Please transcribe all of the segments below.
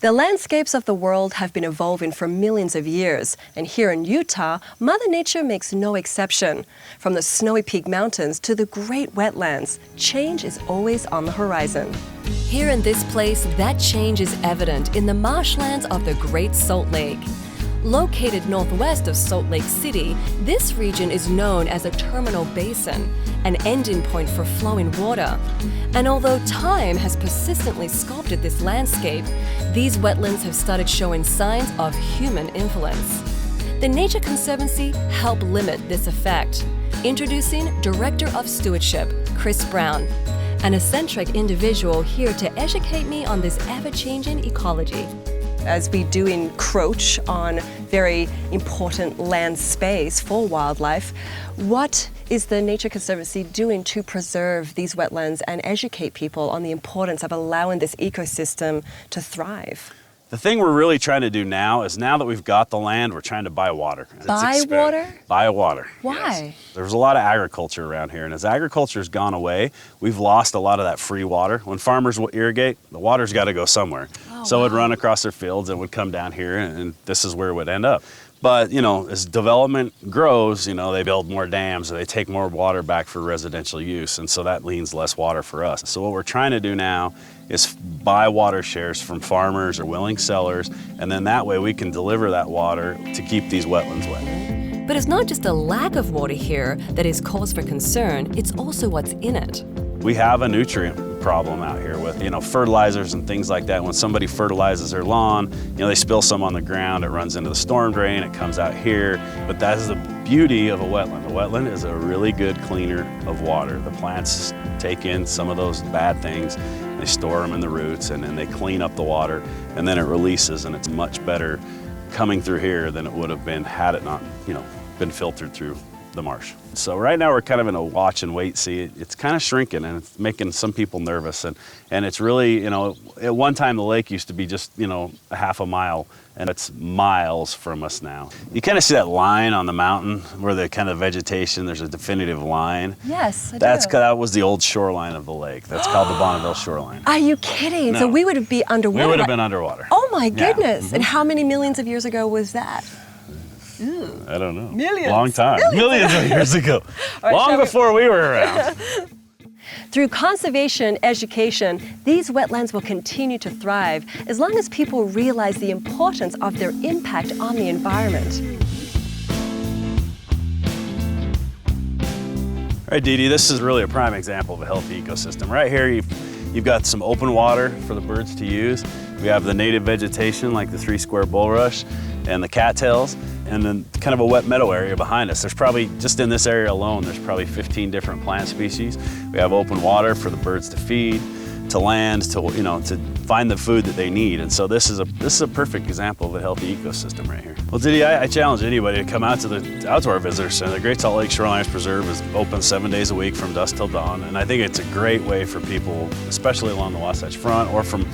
The landscapes of the world have been evolving for millions of years, and here in Utah, Mother Nature makes no exception. From the snowy peak mountains to the great wetlands, change is always on the horizon. Here in this place, that change is evident in the marshlands of the Great Salt Lake. Located northwest of Salt Lake City, this region is known as a terminal basin, an ending point for flowing water. And although time has persistently sculpted this landscape, these wetlands have started showing signs of human influence. The Nature Conservancy helped limit this effect. Introducing Director of Stewardship, Chris Brown, an eccentric individual here to educate me on this ever-changing ecology. As we do encroach on very important land space for wildlife, what is the Nature Conservancy doing to preserve these wetlands and educate people on the importance of allowing this ecosystem to thrive? The thing we're really trying to do now is, now that we've got the land, we're trying to buy water. Buy water? Buy water. Why? Yes. There's a lot of agriculture around here, and as agriculture's gone away, we've lost a lot of that free water. When farmers will irrigate, the water's got to go somewhere. So it'd run across their fields and would come down here, and this is where it would end up. But, you know, as development grows, you know, they build more dams, or they take more water back for residential use, and so that means less water for us. So what we're trying to do now is buy water shares from farmers or willing sellers, and then that way we can deliver that water to keep these wetlands wet. But it's not just a lack of water here that is cause for concern, it's also what's in it. We have a nutrient problem out here with, you know, fertilizers and things like that. When somebody fertilizes their lawn, you know, they spill some on the ground, it runs into the storm drain, it comes out here. But that is the beauty of a wetland. A wetland is a really good cleaner of water. The plants take in some of those bad things, they store them in the roots, and then they clean up the water, and then it releases, and it's much better coming through here than it would have been had it not, you know, been filtered through the marsh. So right now we're kind of in a watch and wait see. It's kind of shrinking, and it's making some people nervous, and it's really, you know, at one time the lake used to be just, you know, a half a mile, and it's miles from us now. You kind of see that line on the mountain where the kind of vegetation, there's a definitive line. Yes, I do. That was the old shoreline of the lake. That's called the Bonneville shoreline. Are you kidding? No. So we would be underwater. We would have been underwater. Oh my goodness. Yeah. And how many millions of years ago was that? Ooh. I don't know. Millions. Long time. Millions of years ago. Right, long before we were around. Through conservation education, these wetlands will continue to thrive as long as people realize the importance of their impact on the environment. All right, Didi, this is really a prime example of a healthy ecosystem. Right here, you've got some open water for the birds to use. We have the native vegetation like the three-square bulrush and the cattails, and then kind of a wet meadow area behind us. There's probably, just in this area alone, there's probably 15 different plant species. We have open water for the birds to feed, to land, to, you know, to find the food that they need. And so this is a perfect example of a healthy ecosystem right here. Well, Didi, I challenge anybody to come out to our visitor center. The Great Salt Lake Shoreline Preserve is open 7 days a week from dusk till dawn, and I think it's a great way for people, especially along the Wasatch Front, or from,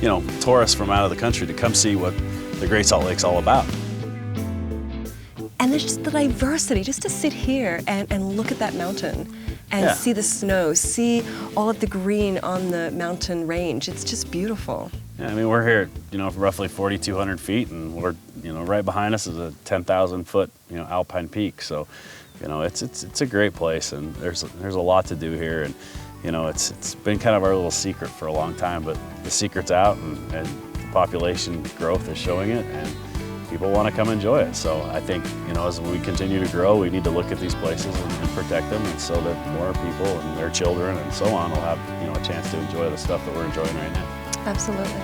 you know, tourists from out of the country, to come see what the Great Salt Lake's all about. And there's just the diversity, just to sit here and look at that mountain and see the snow, see all of the green on the mountain range. It's just beautiful. Yeah, I mean, we're here, you know, roughly 4,200 feet, and we're, you know, right behind us is a 10,000 foot, you know, alpine peak. So, you know, it's a great place, and there's a lot to do here, and, you know, it's been kind of our little secret for a long time, but the secret's out, and the population growth is showing it, and people want to come enjoy it. So I think, you know, as we continue to grow, we need to look at these places and protect them, and so that more people and their children and so on will have, you know, a chance to enjoy the stuff that we're enjoying right now. Absolutely.